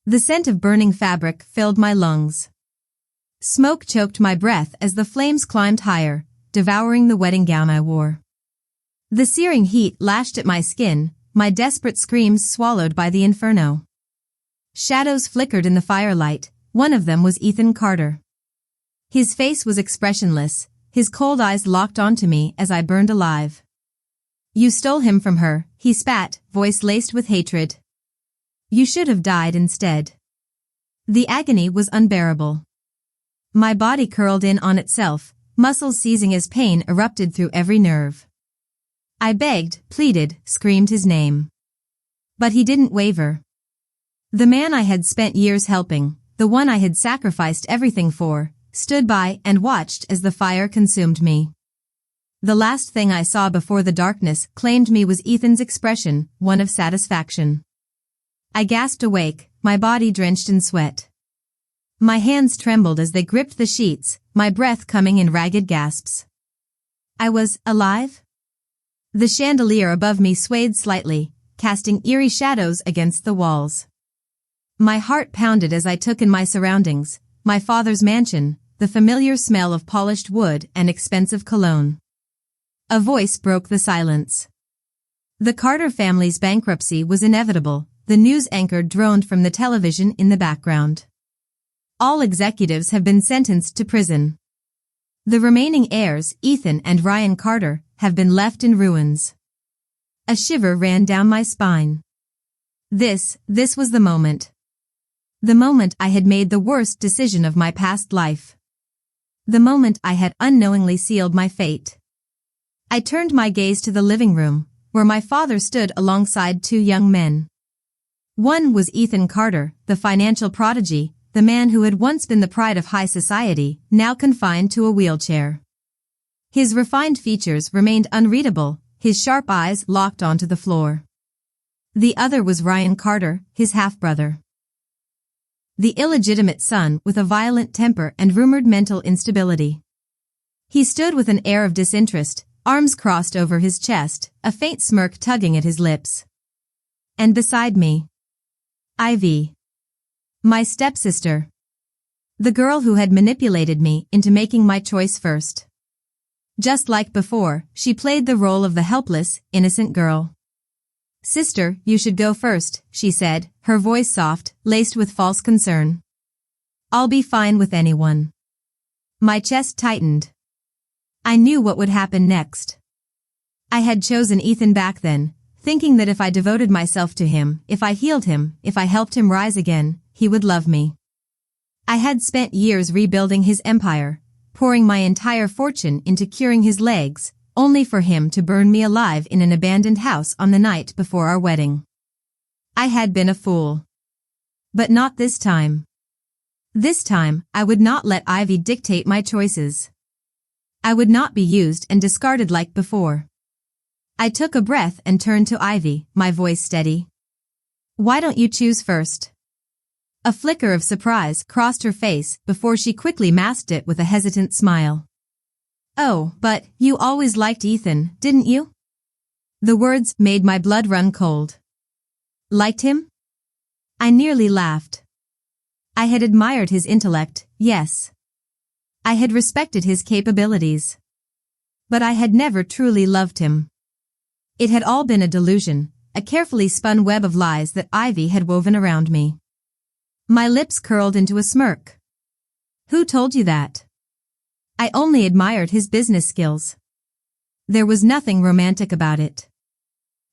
The scent of burning fabric filled my lungs. Smoke choked my breath as the flames climbed higher, devouring the wedding gown I wore. The searing heat lashed at my skin, my desperate screams swallowed by the inferno. Shadows flickered in the firelight, one of them was Ethan Carter. His face was expressionless, his cold eyes locked onto me as I burned alive. "You stole him from her," he spat, voice laced with hatred. "You should have died instead." The agony was unbearable. My body curled in on itself, muscles seizing as pain erupted through every nerve. I begged, pleaded, screamed his name. But he didn't waver. The man I had spent years helping, the one I had sacrificed everything for, stood by and watched as the fire consumed me. The last thing I saw before the darkness claimed me was Ethan's expression, one of satisfaction. I gasped awake, my body drenched in sweat. My hands trembled as they gripped the sheets, my breath coming in ragged gasps. I was alive? The chandelier above me swayed slightly, casting eerie shadows against the walls. My heart pounded as I took in my surroundings, my father's mansion, the familiar smell of polished wood and expensive cologne. A voice broke the silence. The Carter family's bankruptcy was inevitable, the news anchor droned from the television in the background. All executives have been sentenced to prison. The remaining heirs, Ethan and Ryan Carter, have been left in ruins. A shiver ran down my spine. This was the moment. The moment I had made the worst decision of my past life. The moment I had unknowingly sealed my fate. I turned my gaze to the living room, where my father stood alongside two young men. One was Ethan Carter, the financial prodigy, the man who had once been the pride of high society, now confined to a wheelchair. His refined features remained unreadable, his sharp eyes locked onto the floor. The other was Ryan Carter, his half-brother. The illegitimate son with a violent temper and rumored mental instability. He stood with an air of disinterest, arms crossed over his chest, a faint smirk tugging at his lips. And beside me, Ivy. My stepsister. The girl who had manipulated me into making my choice first. Just like before, she played the role of the helpless, innocent girl. "Sister, you should go first," she said, her voice soft, laced with false concern. "I'll be fine with anyone." My chest tightened. I knew what would happen next. I had chosen Ethan back then, thinking that if I devoted myself to him, if I healed him, if I helped him rise again, he would love me. I had spent years rebuilding his empire, pouring my entire fortune into curing his legs, only for him to burn me alive in an abandoned house on the night before our wedding. I had been a fool. But not this time. This time, I would not let Ivy dictate my choices. I would not be used and discarded like before. I took a breath and turned to Ivy, my voice steady. "Why don't you choose first?" A flicker of surprise crossed her face before she quickly masked it with a hesitant smile. "Oh, but you always liked Ethan, didn't you?" The words made my blood run cold. Liked him? I nearly laughed. I had admired his intellect, yes. I had respected his capabilities. But I had never truly loved him. It had all been a delusion, a carefully spun web of lies that Ivy had woven around me. My lips curled into a smirk. "Who told you that?" I only admired his business skills. There was nothing romantic about it.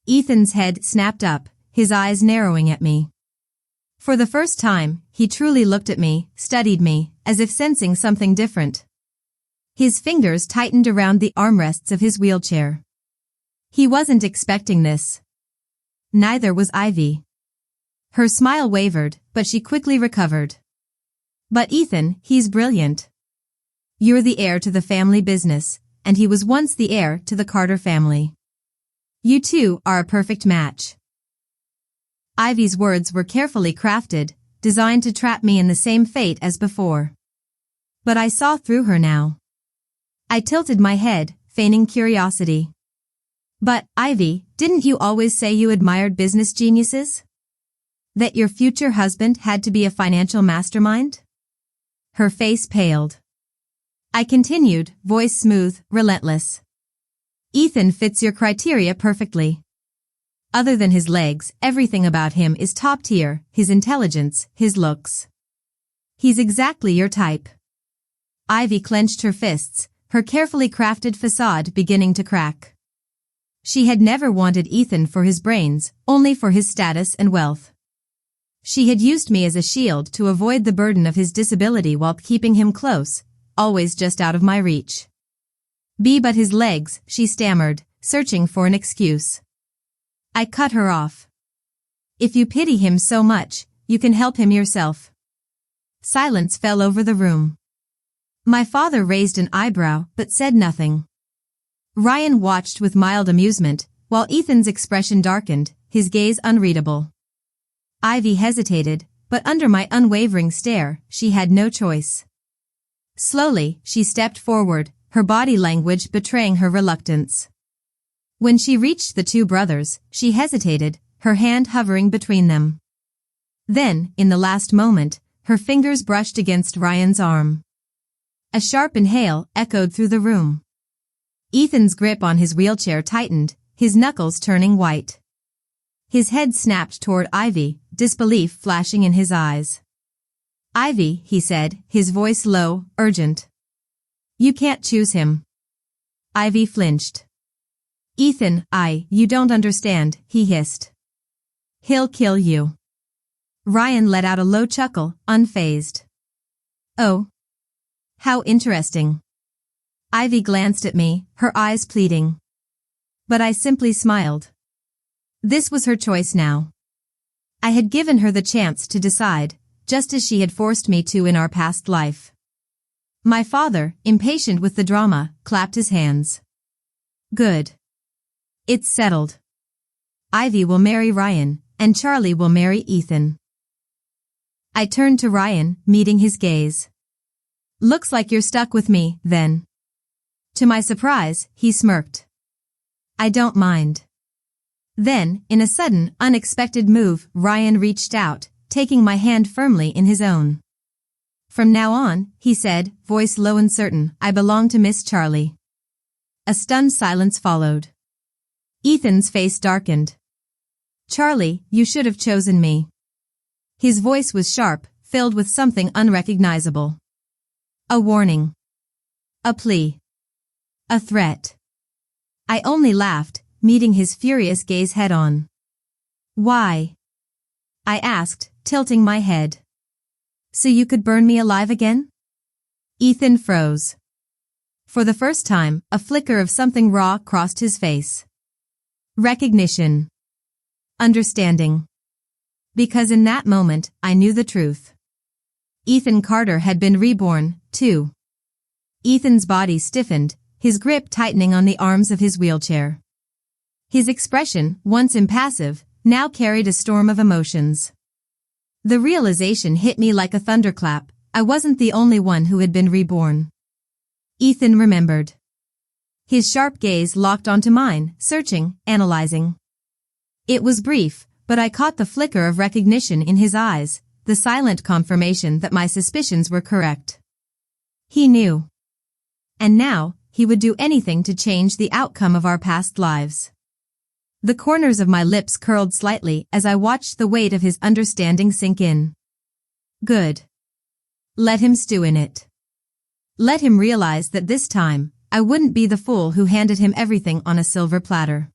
Ethan's head snapped up, his eyes narrowing at me. For the first time, he truly looked at me, studied me, as if sensing something different. His fingers tightened around the armrests of his wheelchair. He wasn't expecting this. Neither was Ivy. Her smile wavered, but she quickly recovered. "But Ethan, he's brilliant. You're the heir to the family business, and he was once the heir to the Carter family. You two are a perfect match." Ivy's words were carefully crafted, designed to trap me in the same fate as before. But I saw through her now. I tilted my head, feigning curiosity. "But, Ivy, didn't you always say you admired business geniuses?" That your future husband had to be a financial mastermind? Her face paled. I continued, voice smooth, relentless. Ethan fits your criteria perfectly. Other than his legs, everything about him is top tier, his intelligence, his looks. He's exactly your type. Ivy clenched her fists, her carefully crafted facade beginning to crack. She had never wanted Ethan for his brains, only for his status and wealth. She had used me as a shield to avoid the burden of his disability while keeping him close, always just out of my reach. But his legs, she stammered, searching for an excuse. I cut her off. If you pity him so much, you can help him yourself. Silence fell over the room. My father raised an eyebrow but said nothing. Ryan watched with mild amusement, while Ethan's expression darkened, his gaze unreadable. Ivy hesitated, but under my unwavering stare, she had no choice. Slowly, she stepped forward, her body language betraying her reluctance. When she reached the two brothers, she hesitated, her hand hovering between them. Then, in the last moment, her fingers brushed against Ryan's arm. A sharp inhale echoed through the room. Ethan's grip on his wheelchair tightened, his knuckles turning white. His head snapped toward Ivy, disbelief flashing in his eyes. Ivy, he said, his voice low, urgent. You can't choose him. Ivy flinched. Ethan, you don't understand, he hissed. He'll kill you. Ryan let out a low chuckle, unfazed. Oh. How interesting. Ivy glanced at me, her eyes pleading. But I simply smiled. This was her choice now. I had given her the chance to decide, just as she had forced me to in our past life. My father, impatient with the drama, clapped his hands. Good. It's settled. Ivy will marry Ryan, and Charlie will marry Ethan. I turned to Ryan, meeting his gaze. Looks like you're stuck with me, then. To my surprise, he smirked. I don't mind. Then, in a sudden, unexpected move, Ryan reached out, taking my hand firmly in his own. From now on, he said, voice low and certain, I belong to Miss Charlie. A stunned silence followed. Ethan's face darkened. Charlie, you should have chosen me. His voice was sharp, filled with something unrecognizable. A warning. A plea. A threat. I only laughed, meeting his furious gaze head-on. Why? I asked, tilting my head. So you could burn me alive again? Ethan froze. For the first time, a flicker of something raw crossed his face. Recognition. Understanding. Because in that moment, I knew the truth. Ethan Carter had been reborn, too. Ethan's body stiffened, his grip tightening on the arms of his wheelchair. His expression, once impassive, now carried a storm of emotions. The realization hit me like a thunderclap. I wasn't the only one who had been reborn. Ethan remembered. His sharp gaze locked onto mine, searching, analyzing. It was brief, but I caught the flicker of recognition in his eyes, the silent confirmation that my suspicions were correct. He knew. And now, he would do anything to change the outcome of our past lives. The corners of my lips curled slightly as I watched the weight of his understanding sink in. Good. Let him stew in it. Let him realize that this time, I wouldn't be the fool who handed him everything on a silver platter.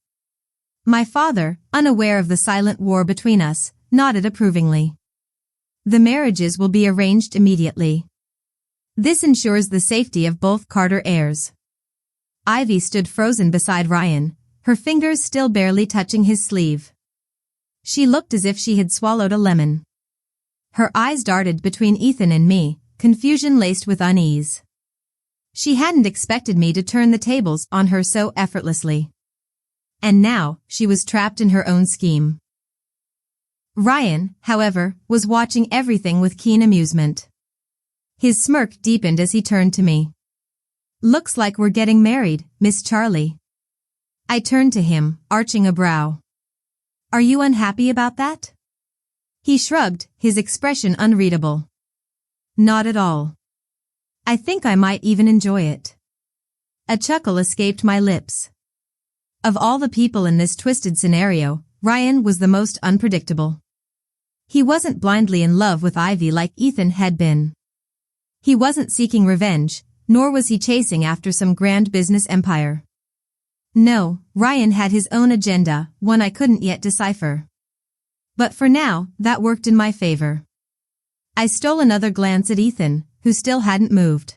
My father, unaware of the silent war between us, nodded approvingly. The marriages will be arranged immediately. This ensures the safety of both Carter heirs. Ivy stood frozen beside Ryan, her fingers still barely touching his sleeve. She looked as if she had swallowed a lemon. Her eyes darted between Ethan and me, confusion laced with unease. She hadn't expected me to turn the tables on her so effortlessly. And now, she was trapped in her own scheme. Ryan, however, was watching everything with keen amusement. His smirk deepened as he turned to me. Looks like we're getting married, Miss Charlie. I turned to him, arching a brow. Are you unhappy about that? He shrugged, his expression unreadable. Not at all. I think I might even enjoy it. A chuckle escaped my lips. Of all the people in this twisted scenario, Ryan was the most unpredictable. He wasn't blindly in love with Ivy like Ethan had been. He wasn't seeking revenge, nor was he chasing after some grand business empire. No, Ryan had his own agenda, one I couldn't yet decipher. But for now, that worked in my favor. I stole another glance at Ethan, who still hadn't moved.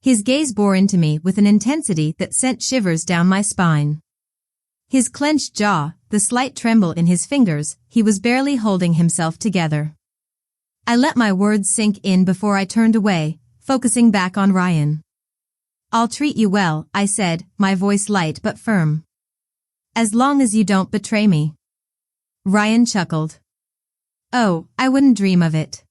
His gaze bore into me with an intensity that sent shivers down my spine. His clenched jaw, the slight tremble in his fingers, he was barely holding himself together. I let my words sink in before I turned away, focusing back on Ryan. I'll treat you well, I said, my voice light but firm. As long as you don't betray me. Ryan chuckled. Oh, I wouldn't dream of it.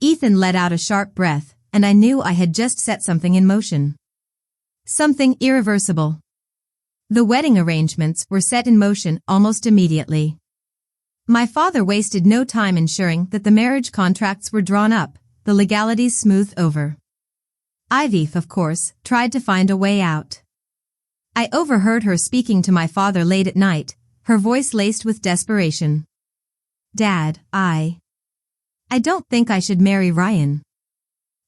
Ethan let out a sharp breath, and I knew I had just set something in motion. Something irreversible. The wedding arrangements were set in motion almost immediately. My father wasted no time ensuring that the marriage contracts were drawn up, the legalities smoothed over. Ivy, of course, tried to find a way out. I overheard her speaking to my father late at night, her voice laced with desperation. Dad, I don't think I should marry Ryan.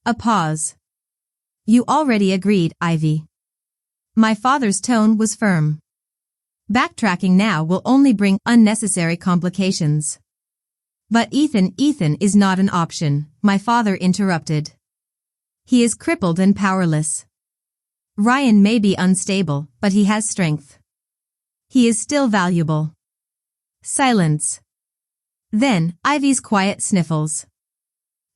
A pause. You already agreed, Ivy. My father's tone was firm. Backtracking now will only bring unnecessary complications. But Ethan is not an option, my father interrupted. He is crippled and powerless. Ryan may be unstable, but he has strength. He is still valuable. Silence. Then, Ivy's quiet sniffles.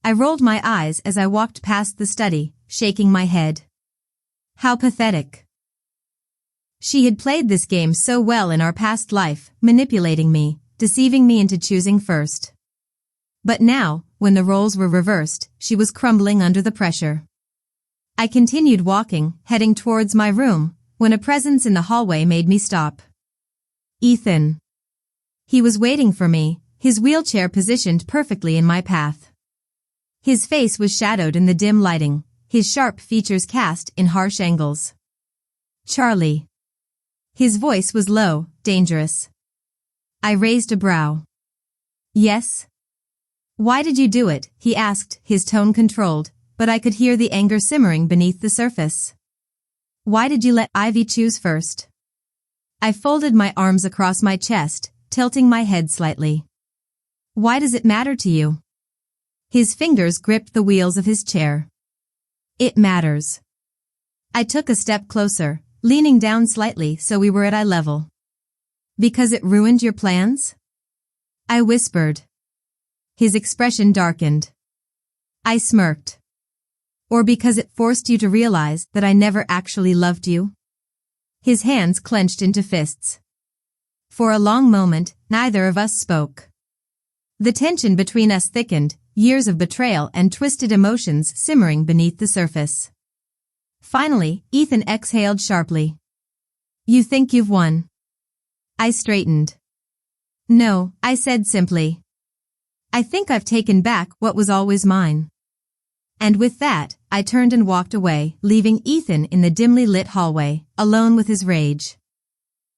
I rolled my eyes as I walked past the study, shaking my head. How pathetic. She had played this game so well in our past life, manipulating me, deceiving me into choosing first. But now, when the roles were reversed, she was crumbling under the pressure. I continued walking, heading towards my room, when a presence in the hallway made me stop. Ethan. He was waiting for me, his wheelchair positioned perfectly in my path. His face was shadowed in the dim lighting, his sharp features cast in harsh angles. Charlie. His voice was low, dangerous. I raised a brow. Yes? Why did you do it? He asked, his tone controlled, but I could hear the anger simmering beneath the surface. Why did you let Ivy choose first? I folded my arms across my chest, tilting my head slightly. Why does it matter to you? His fingers gripped the wheels of his chair. It matters. I took a step closer, leaning down slightly so we were at eye level. Because it ruined your plans? I whispered. His expression darkened. I smirked. Or because it forced you to realize that I never actually loved you? His hands clenched into fists. For a long moment, neither of us spoke. The tension between us thickened, years of betrayal and twisted emotions simmering beneath the surface. Finally, Ethan exhaled sharply. You think you've won? I straightened. No, I said simply. I think I've taken back what was always mine. And with that, I turned and walked away, leaving Ethan in the dimly lit hallway, alone with his rage.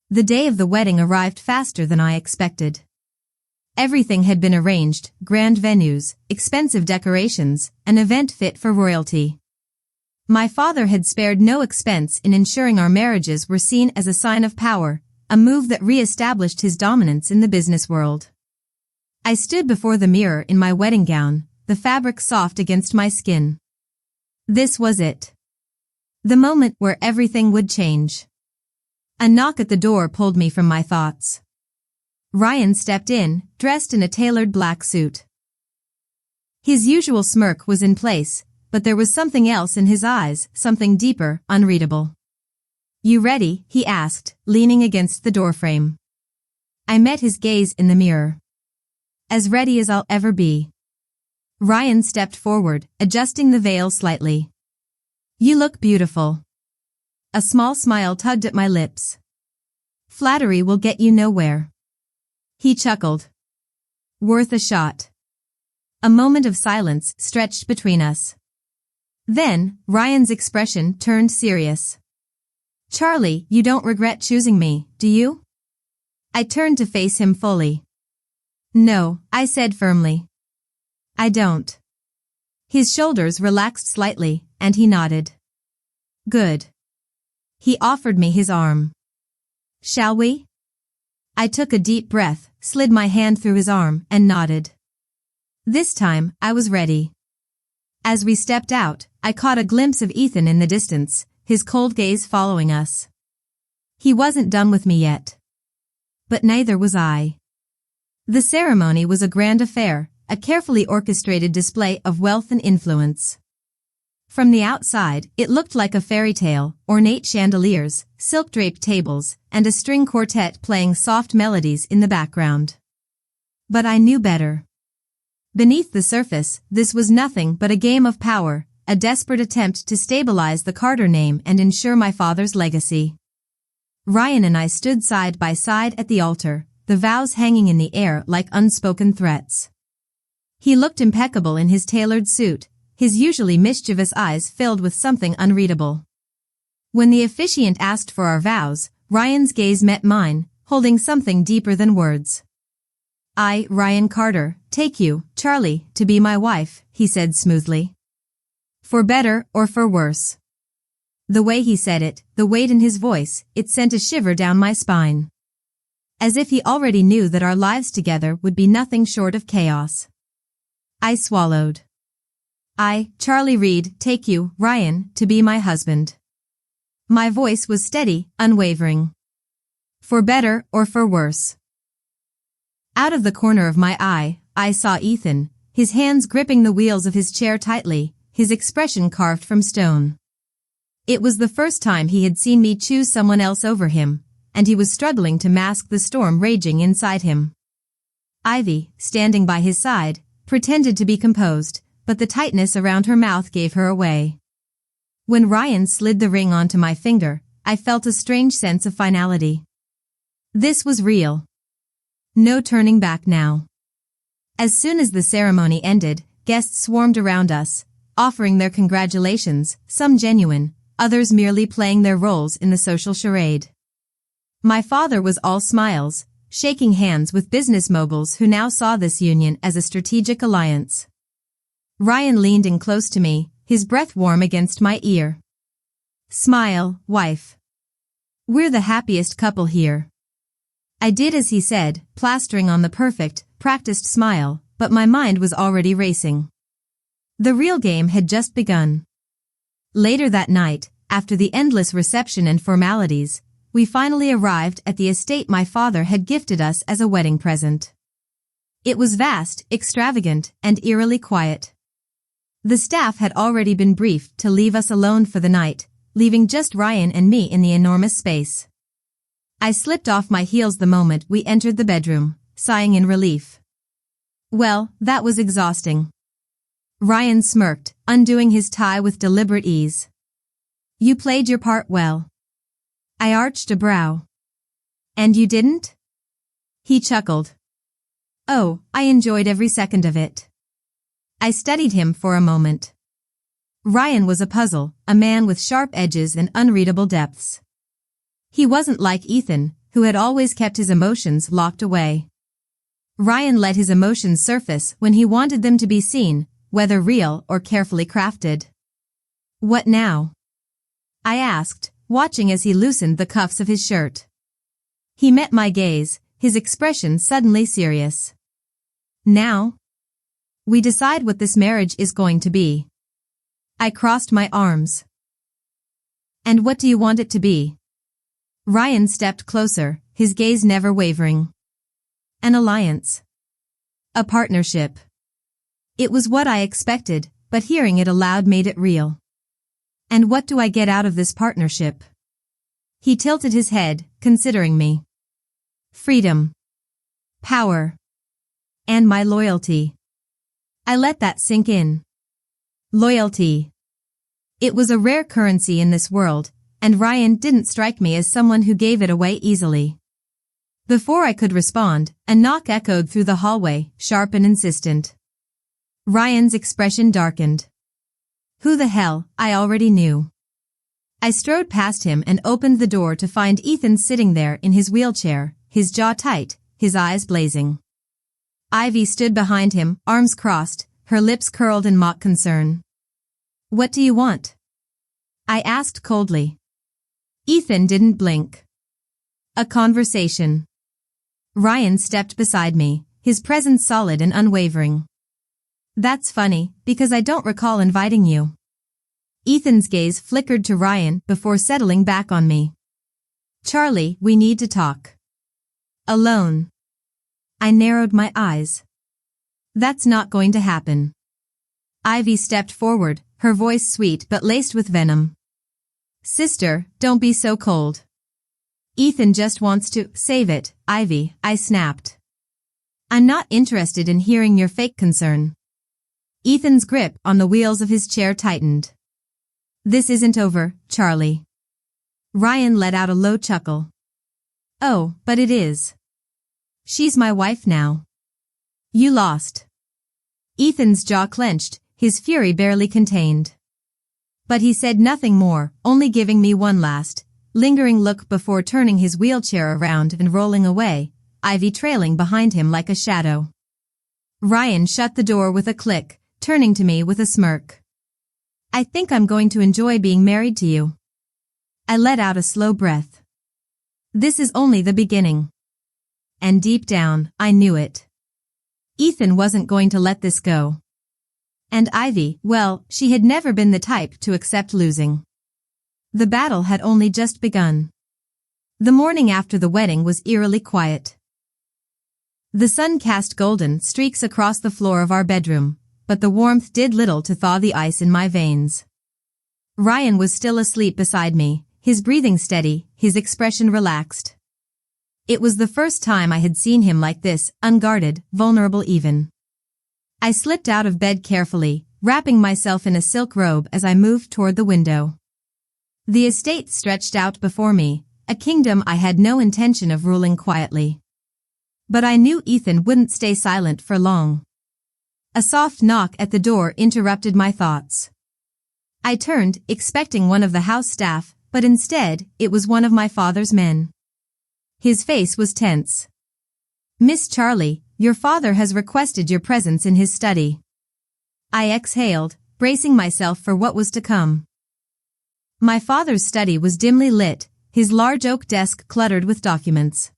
The day of the wedding arrived faster than I expected. Everything had been arranged, grand venues, expensive decorations, an event fit for royalty. My father had spared no expense in ensuring our marriages were seen as a sign of power, a move that re-established his dominance in the business world. I stood before the mirror in my wedding gown, the fabric soft against my skin. This was it. The moment where everything would change. A knock at the door pulled me from my thoughts. Ryan stepped in, dressed in a tailored black suit. His usual smirk was in place, but there was something else in his eyes, something deeper, unreadable. You ready? He asked, leaning against the doorframe. I met his gaze in the mirror. As ready as I'll ever be. Ryan stepped forward, adjusting the veil slightly. You look beautiful. A small smile tugged at my lips. Flattery will get you nowhere. He chuckled. Worth a shot. A moment of silence stretched between us. Then, Ryan's expression turned serious. Charlie, you don't regret choosing me, do you? I turned to face him fully. No, I said firmly. I don't. His shoulders relaxed slightly, and he nodded. Good. He offered me his arm. Shall we? I took a deep breath, slid my hand through his arm, and nodded. This time, I was ready. As we stepped out, I caught a glimpse of Ethan in the distance, his cold gaze following us. He wasn't done with me yet. But neither was I. The ceremony was a grand affair, a carefully orchestrated display of wealth and influence. From the outside, it looked like a fairy tale, ornate chandeliers, silk-draped tables, and a string quartet playing soft melodies in the background. But I knew better. Beneath the surface, this was nothing but a game of power, a desperate attempt to stabilize the Carter name and ensure my father's legacy. Ryan and I stood side by side at the altar, the vows hanging in the air like unspoken threats. He looked impeccable in his tailored suit, his usually mischievous eyes filled with something unreadable. When the officiant asked for our vows, Ryan's gaze met mine, holding something deeper than words. I, Ryan Carter, take you, Charlie, to be my wife, he said smoothly. For better or for worse. The way he said it, the weight in his voice, it sent a shiver down my spine. As if he already knew that our lives together would be nothing short of chaos. I swallowed. I, Charlie Reed, take you, Ryan, to be my husband. My voice was steady, unwavering. For better or for worse. Out of the corner of my eye, I saw Ethan, his hands gripping the wheels of his chair tightly, his expression carved from stone. It was the first time he had seen me choose someone else over him, and he was struggling to mask the storm raging inside him. Ivy, standing by his side, pretended to be composed, but the tightness around her mouth gave her away. When Ryan slid the ring onto my finger, I felt a strange sense of finality. This was real. No turning back now. As soon as the ceremony ended, guests swarmed around us, offering their congratulations, some genuine, others merely playing their roles in the social charade. My father was all smiles, shaking hands with business moguls who now saw this union as a strategic alliance. Ryan leaned in close to me, his breath warm against my ear. Smile, wife. We're the happiest couple here. I did as he said, plastering on the perfect, practiced smile, but my mind was already racing. The real game had just begun. Later that night, after the endless reception and formalities, we finally arrived at the estate my father had gifted us as a wedding present. It was vast, extravagant, and eerily quiet. The staff had already been briefed to leave us alone for the night, leaving just Ryan and me in the enormous space. I slipped off my heels the moment we entered the bedroom, sighing in relief. Well, that was exhausting. Ryan smirked, undoing his tie with deliberate ease. You played your part well. I arched a brow. And you didn't? He chuckled. Oh, I enjoyed every second of it. I studied him for a moment. Ryan was a puzzle, a man with sharp edges and unreadable depths. He wasn't like Ethan, who had always kept his emotions locked away. Ryan let his emotions surface when he wanted them to be seen, whether real or carefully crafted. What now? I asked, watching as he loosened the cuffs of his shirt. He met my gaze, his expression suddenly serious. Now? We decide what this marriage is going to be. I crossed my arms. And what do you want it to be? Ryan stepped closer, his gaze never wavering. An alliance. A partnership. It was what I expected, but hearing it aloud made it real. And what do I get out of this partnership? He tilted his head, considering me. Freedom. Power. And my loyalty. I let that sink in. Loyalty. It was a rare currency in this world, and Ryan didn't strike me as someone who gave it away easily. Before I could respond, a knock echoed through the hallway, sharp and insistent. Ryan's expression darkened. Who the hell, I already knew. I strode past him and opened the door to find Ethan sitting there in his wheelchair, his jaw tight, his eyes blazing. Ivy stood behind him, arms crossed, her lips curled in mock concern. What do you want? I asked coldly. Ethan didn't blink. A conversation. Ryan stepped beside me, his presence solid and unwavering. That's funny, because I don't recall inviting you. Ethan's gaze flickered to Ryan before settling back on me. Charlie, we need to talk. Alone. I narrowed my eyes. That's not going to happen. Ivy stepped forward, her voice sweet but laced with venom. Sister, don't be so cold. Ethan just wants to save it, Ivy, I snapped. I'm not interested in hearing your fake concern. Ethan's grip on the wheels of his chair tightened. This isn't over, Charlie. Ryan let out a low chuckle. Oh, but it is. She's my wife now. You lost. Ethan's jaw clenched, his fury barely contained. But he said nothing more, only giving me one last, lingering look before turning his wheelchair around and rolling away, Ivy trailing behind him like a shadow. Ryan shut the door with a click, turning to me with a smirk. I think I'm going to enjoy being married to you. I let out a slow breath. This is only the beginning. And deep down, I knew it. Ethan wasn't going to let this go. And Ivy, well, she had never been the type to accept losing. The battle had only just begun. The morning after the wedding was eerily quiet. The sun cast golden streaks across the floor of our bedroom, but the warmth did little to thaw the ice in my veins. Ryan was still asleep beside me, his breathing steady, his expression relaxed. It was the first time I had seen him like this, unguarded, vulnerable even. I slipped out of bed carefully, wrapping myself in a silk robe as I moved toward the window. The estate stretched out before me, a kingdom I had no intention of ruling quietly. But I knew Ethan wouldn't stay silent for long. A soft knock at the door interrupted my thoughts. I turned, expecting one of the house staff, but instead, it was one of my father's men. His face was tense. Miss Charlie, your father has requested your presence in his study. I exhaled, bracing myself for what was to come. My father's study was dimly lit, his large oak desk cluttered with documents.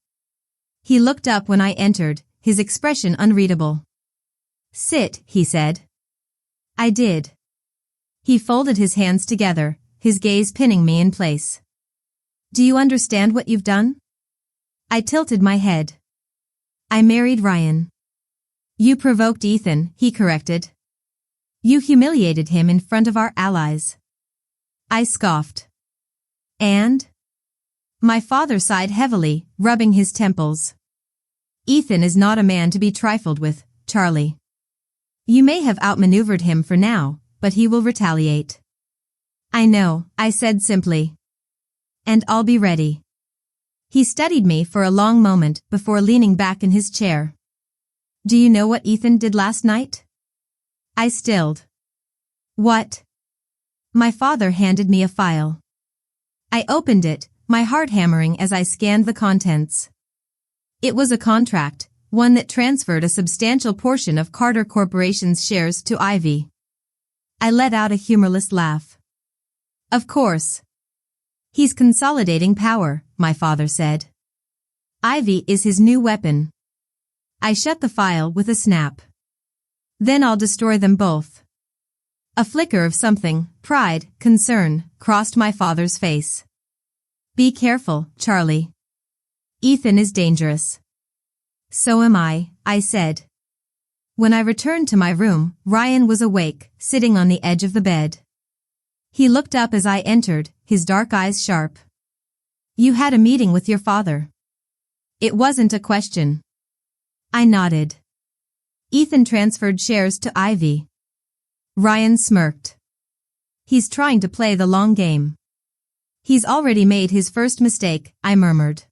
He looked up when I entered, his expression unreadable. Sit, he said. I did. He folded his hands together, his gaze pinning me in place. Do you understand what you've done? I tilted my head. I married Ryan. You provoked Ethan, he corrected. You humiliated him in front of our allies. I scoffed. And? My father sighed heavily, rubbing his temples. Ethan is not a man to be trifled with, Charlie. You may have outmaneuvered him for now, but he will retaliate. I know, I said simply. And I'll be ready. He studied me for a long moment before leaning back in his chair. Do you know what Ethan did last night? I stilled. What? My father handed me a file. I opened it, my heart hammering as I scanned the contents. It was a contract, one that transferred a substantial portion of Carter Corporation's shares to Ivy. I let out a humorless laugh. Of course. He's consolidating power, my father said. Ivy is his new weapon. I shut the file with a snap. Then I'll destroy them both. A flicker of something, pride, concern, crossed my father's face. Be careful, Charlie. Ethan is dangerous. So am I said. When I returned to my room, Ryan was awake, sitting on the edge of the bed. He looked up as I entered, his dark eyes sharp. You had a meeting with your father. It wasn't a question. I nodded. Ethan transferred shares to Ivy. Ryan smirked. He's trying to play the long game. He's already made his first mistake, I murmured.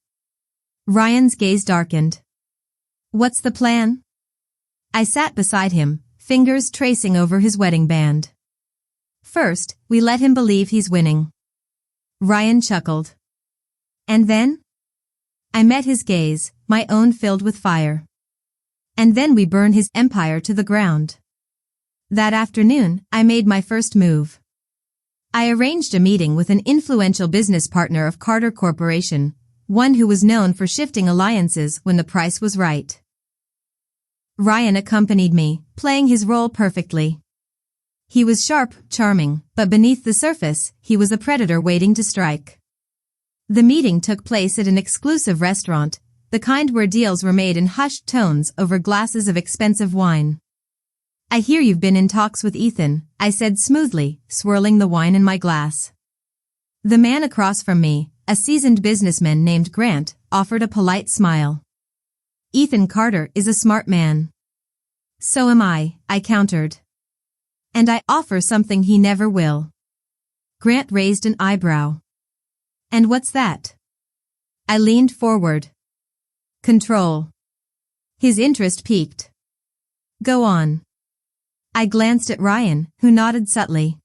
Ryan's gaze darkened. What's the plan? I sat beside him, fingers tracing over his wedding band. First, we let him believe he's winning. Ryan chuckled. And then? I met his gaze, my own filled with fire. And then we burn his empire to the ground. That afternoon, I made my first move. I arranged a meeting with an influential business partner of Carter Corporation, one who was known for shifting alliances when the price was right. Ryan accompanied me, playing his role perfectly. He was sharp, charming, but beneath the surface, he was a predator waiting to strike. The meeting took place at an exclusive restaurant, the kind where deals were made in hushed tones over glasses of expensive wine. I hear you've been in talks with Ethan, I said smoothly, swirling the wine in my glass. The man across from me, a seasoned businessman named Grant, offered a polite smile. Ethan Carter is a smart man. So am I countered. And I offer something he never will. Grant raised an eyebrow. And what's that? I leaned forward. Control. His interest piqued. Go on. I glanced at Ryan, who nodded subtly.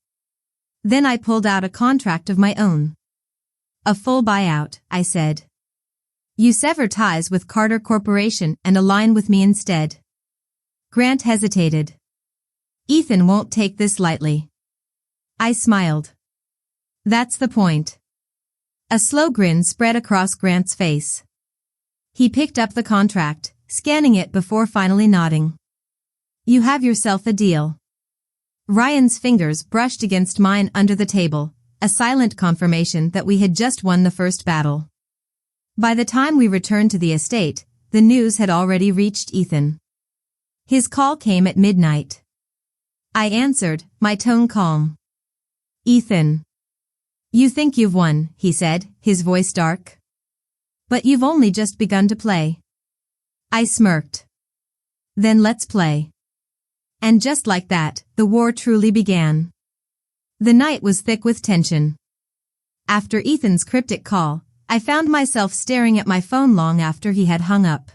Then I pulled out a contract of my own. A full buyout, I said. You sever ties with Carter Corporation and align with me instead. Grant hesitated. Ethan won't take this lightly. I smiled. That's the point. A slow grin spread across Grant's face. He picked up the contract, scanning it before finally nodding. You have yourself a deal. Ryan's fingers brushed against mine under the table, a silent confirmation that we had just won the first battle. By the time we returned to the estate, the news had already reached Ethan. His call came at midnight. I answered, my tone calm. Ethan. You think you've won, he said, his voice dark. But you've only just begun to play. I smirked. Then let's play. And just like that, the war truly began. The night was thick with tension. After Ethan's cryptic call, I found myself staring at my phone long after he had hung up.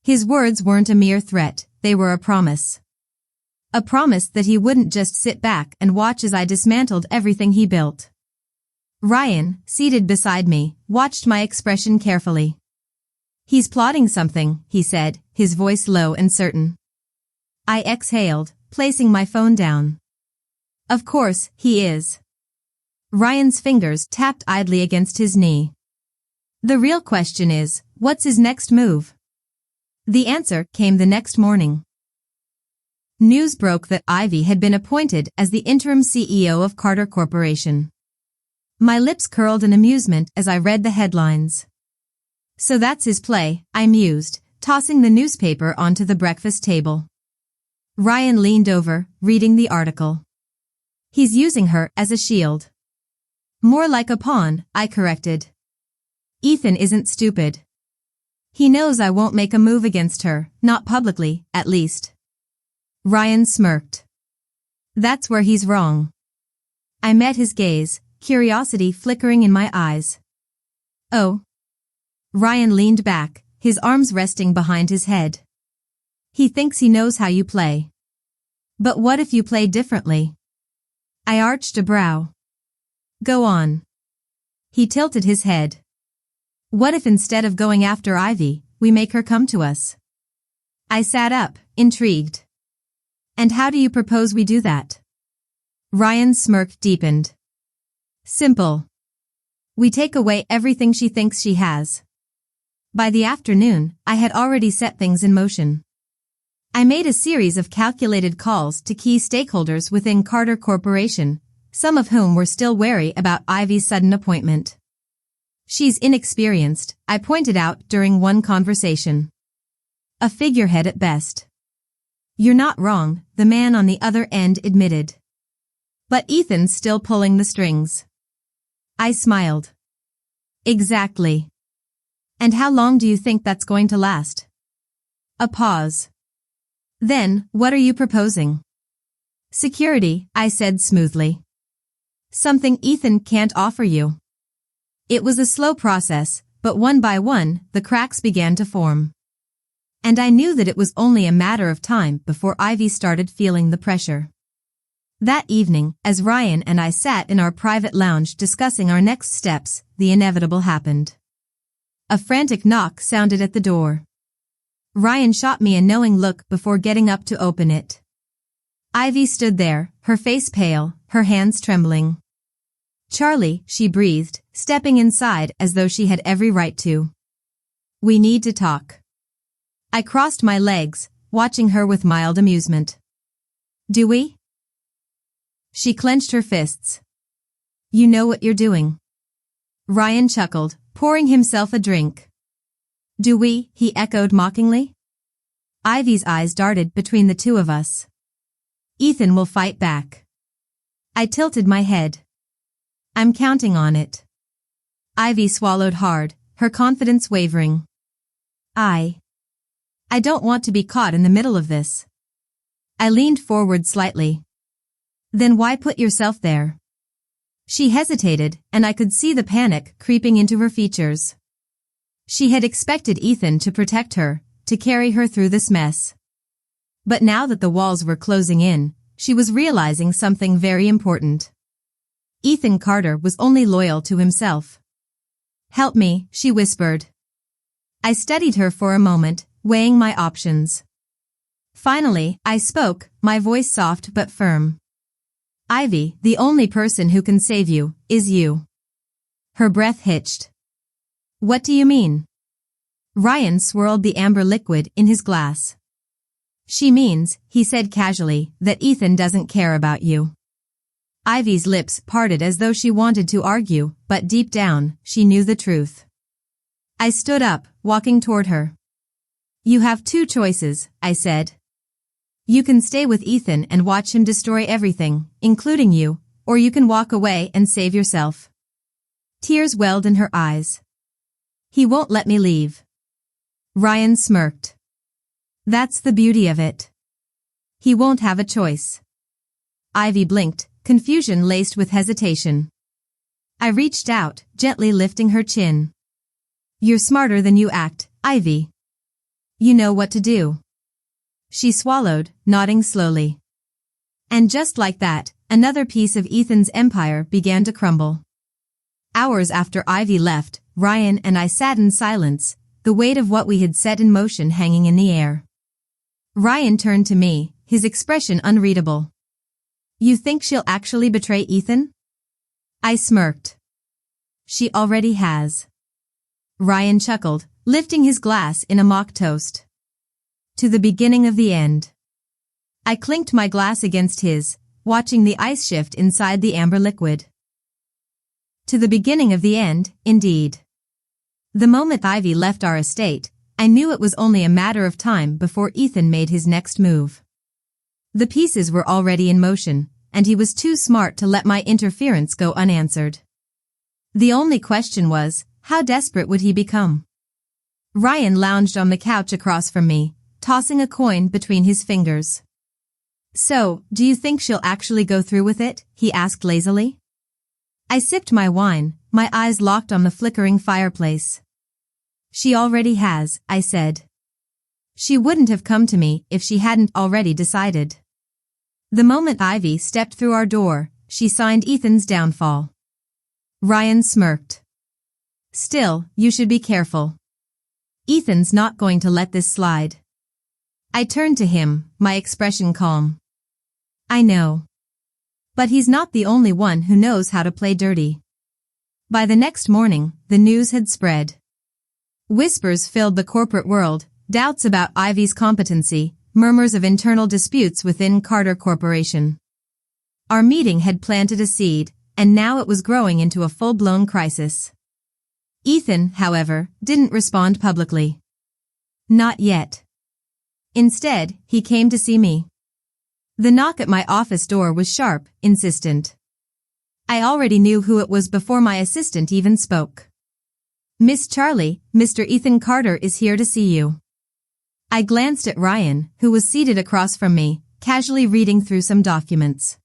His words weren't a mere threat, they were a promise. A promise that he wouldn't just sit back and watch as I dismantled everything he built. Ryan, seated beside me, watched my expression carefully. He's plotting something, he said, his voice low and certain. I exhaled, placing my phone down. Of course, he is. Ryan's fingers tapped idly against his knee. The real question is, what's his next move? The answer came the next morning. News broke that Ivy had been appointed as the interim CEO of Carter Corporation. My lips curled in amusement as I read the headlines. So that's his play, I mused, tossing the newspaper onto the breakfast table. Ryan leaned over, reading the article. He's using her as a shield. More like a pawn, I corrected. Ethan isn't stupid. He knows I won't make a move against her, not publicly, at least. Ryan smirked. That's where he's wrong. I met his gaze, curiosity flickering in my eyes. Oh. Ryan leaned back, his arms resting behind his head. He thinks he knows how you play. But what if you play differently? I arched a brow. Go on. He tilted his head. What if instead of going after Ivy, we make her come to us? I sat up, intrigued. And how do you propose we do that? Ryan's smirk deepened. Simple. We take away everything she thinks she has. By the afternoon, I had already set things in motion. I made a series of calculated calls to key stakeholders within Carter Corporation, some of whom were still wary about Ivy's sudden appointment. She's inexperienced, I pointed out during one conversation. A figurehead at best. You're not wrong, the man on the other end admitted. But Ethan's still pulling the strings. I smiled. Exactly. And how long do you think that's going to last? A pause. Then, what are you proposing? Security, I said smoothly. Something Ethan can't offer you. It was a slow process, but one by one, the cracks began to form. And I knew that it was only a matter of time before Ivy started feeling the pressure. That evening, as Ryan and I sat in our private lounge discussing our next steps, the inevitable happened. A frantic knock sounded at the door. Ryan shot me a knowing look before getting up to open it. Ivy stood there, her face pale, her hands trembling. "Charlie," she breathed, stepping inside as though she had every right to. "We need to talk." I crossed my legs, watching her with mild amusement. "Do we?" She clenched her fists. "You know what you're doing." Ryan chuckled, pouring himself a drink. "Do we?" he echoed mockingly. Ivy's eyes darted between the two of us. "Ethan will fight back." I tilted my head. "I'm counting on it." Ivy swallowed hard, her confidence wavering. I don't want to be caught in the middle of this." I leaned forward slightly. "Then why put yourself there?" She hesitated, and I could see the panic creeping into her features. She had expected Ethan to protect her, to carry her through this mess. But now that the walls were closing in, she was realizing something very important. Ethan Carter was only loyal to himself. "Help me," she whispered. I studied her for a moment, weighing my options. Finally, I spoke, my voice soft but firm. "Ivy, the only person who can save you, is you." Her breath hitched. "What do you mean?" Ryan swirled the amber liquid in his glass. "She means," he said casually, "that Ethan doesn't care about you." Ivy's lips parted as though she wanted to argue, but deep down, she knew the truth. I stood up, walking toward her. "You have two choices," I said. "You can stay with Ethan and watch him destroy everything, including you, or you can walk away and save yourself." Tears welled in her eyes. "He won't let me leave." Ryan smirked. "That's the beauty of it. He won't have a choice." Ivy blinked, confusion laced with hesitation. I reached out, gently lifting her chin. "You're smarter than you act, Ivy. You know what to do." She swallowed, nodding slowly. And just like that, another piece of Ethan's empire began to crumble. Hours after Ivy left, Ryan and I sat in silence, the weight of what we had set in motion hanging in the air. Ryan turned to me, his expression unreadable. "You think she'll actually betray Ethan?" I smirked. "She already has." Ryan chuckled, lifting his glass in a mock toast. "To the beginning of the end." I clinked my glass against his, watching the ice shift inside the amber liquid. To the beginning of the end, indeed. The moment Ivy left our estate, I knew it was only a matter of time before Ethan made his next move. The pieces were already in motion, and he was too smart to let my interference go unanswered. The only question was, how desperate would he become? Ryan lounged on the couch across from me, tossing a coin between his fingers. "So, do you think she'll actually go through with it?" he asked lazily. I sipped my wine, my eyes locked on the flickering fireplace. "She already has," I said. "She wouldn't have come to me if she hadn't already decided." The moment Ivy stepped through our door, she signed Ethan's downfall. Ryan smirked. "Still, you should be careful. Ethan's not going to let this slide." I turned to him, my expression calm. "I know. But he's not the only one who knows how to play dirty." By the next morning, the news had spread. Whispers filled the corporate world, doubts about Ivy's competency, murmurs of internal disputes within Carter Corporation. Our meeting had planted a seed, and now it was growing into a full-blown crisis. Ethan, however, didn't respond publicly. Not yet. Instead, he came to see me. The knock at my office door was sharp, insistent. I already knew who it was before my assistant even spoke. "Miss Charlie, Mr. Ethan Carter is here to see you." I glanced at Ryan, who was seated across from me, casually reading through some documents.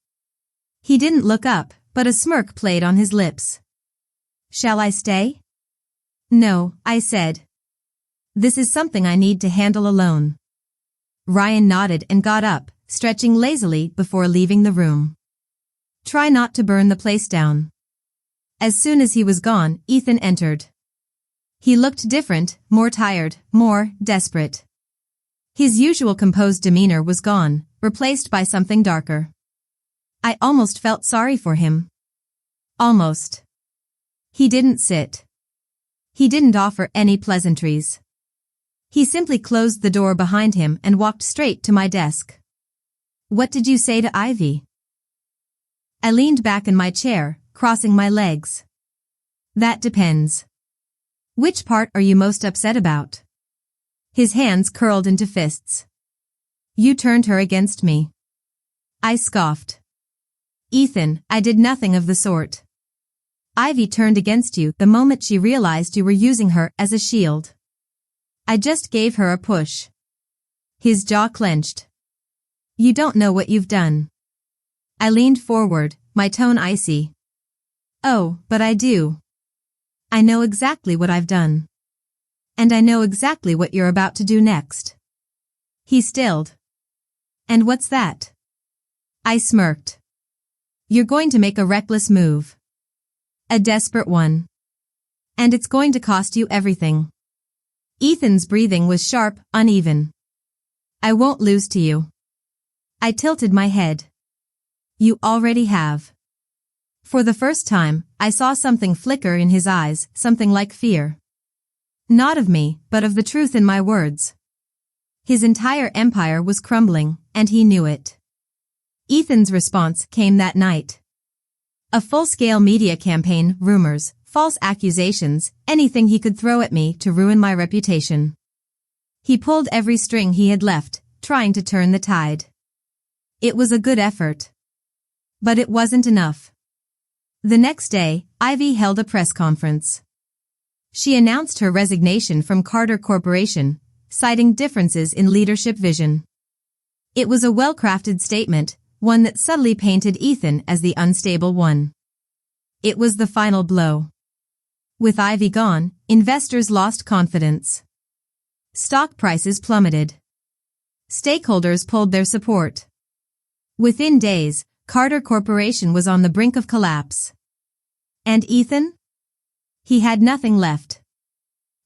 He didn't look up, but a smirk played on his lips. "Shall I stay?" No, I said. This is something I need to handle alone. Ryan nodded and got up, stretching lazily before leaving the room. Try not to burn the place down. As soon as he was gone, Ethan entered. He looked different, more tired, more desperate. His usual composed demeanor was gone, replaced by something darker. I almost felt sorry for him. Almost. He didn't sit. He didn't offer any pleasantries. He simply closed the door behind him and walked straight to my desk. What did you say to Ivy? I leaned back in my chair, crossing my legs. That depends. Which part are you most upset about? His hands curled into fists. You turned her against me. I scoffed. Ethan, I did nothing of the sort. Ivy turned against you the moment she realized you were using her as a shield. I just gave her a push. His jaw clenched. You don't know what you've done. I leaned forward, my tone icy. Oh, but I do. I know exactly what I've done. And I know exactly what you're about to do next. He stilled. And what's that? I smirked. You're going to make a reckless move. A desperate one. And it's going to cost you everything. Ethan's breathing was sharp, uneven. I won't lose to you. I tilted my head. You already have. For the first time, I saw something flicker in his eyes, something like fear. Not of me, but of the truth in my words. His entire empire was crumbling, and he knew it. Ethan's response came that night. A full-scale media campaign, rumors, false accusations, anything he could throw at me to ruin my reputation. He pulled every string he had left, trying to turn the tide. It was a good effort. But it wasn't enough. The next day, Ivy held a press conference. She announced her resignation from Carter Corporation, citing differences in leadership vision. It was a well-crafted statement, one that subtly painted Ethan as the unstable one. It was the final blow. With Ivy gone, investors lost confidence. Stock prices plummeted. Stakeholders pulled their support. Within days, Carter Corporation was on the brink of collapse. And Ethan? He had nothing left.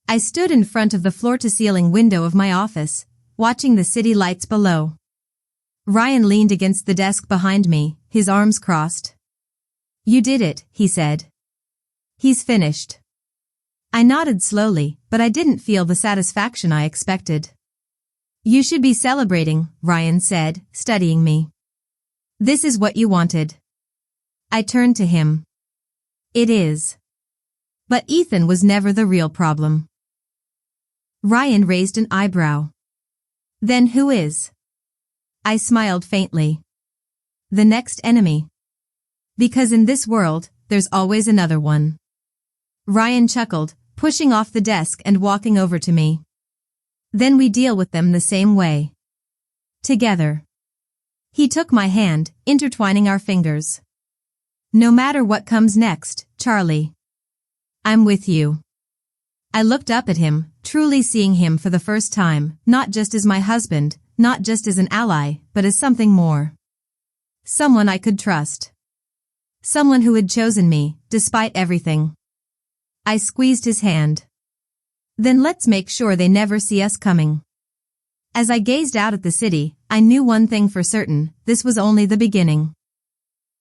I stood in front of the floor-to-ceiling window of my office, watching the city lights below. Ryan leaned against the desk behind me, his arms crossed. You did it, he said. He's finished. I nodded slowly, but I didn't feel the satisfaction I expected. You should be celebrating, Ryan said, studying me. This is what you wanted. I turned to him. It is. But Ethan was never the real problem. Ryan raised an eyebrow. Then who is? I smiled faintly. The next enemy. Because in this world, there's always another one. Ryan chuckled, pushing off the desk and walking over to me. Then we deal with them the same way. Together. He took my hand, intertwining our fingers. No matter what comes next, Charlie. I'm with you. I looked up at him, truly seeing him for the first time, not just as my husband, not just as an ally, but as something more. Someone I could trust. Someone who had chosen me, despite everything. I squeezed his hand. Then let's make sure they never see us coming. As I gazed out at the city, I knew one thing for certain, this was only the beginning.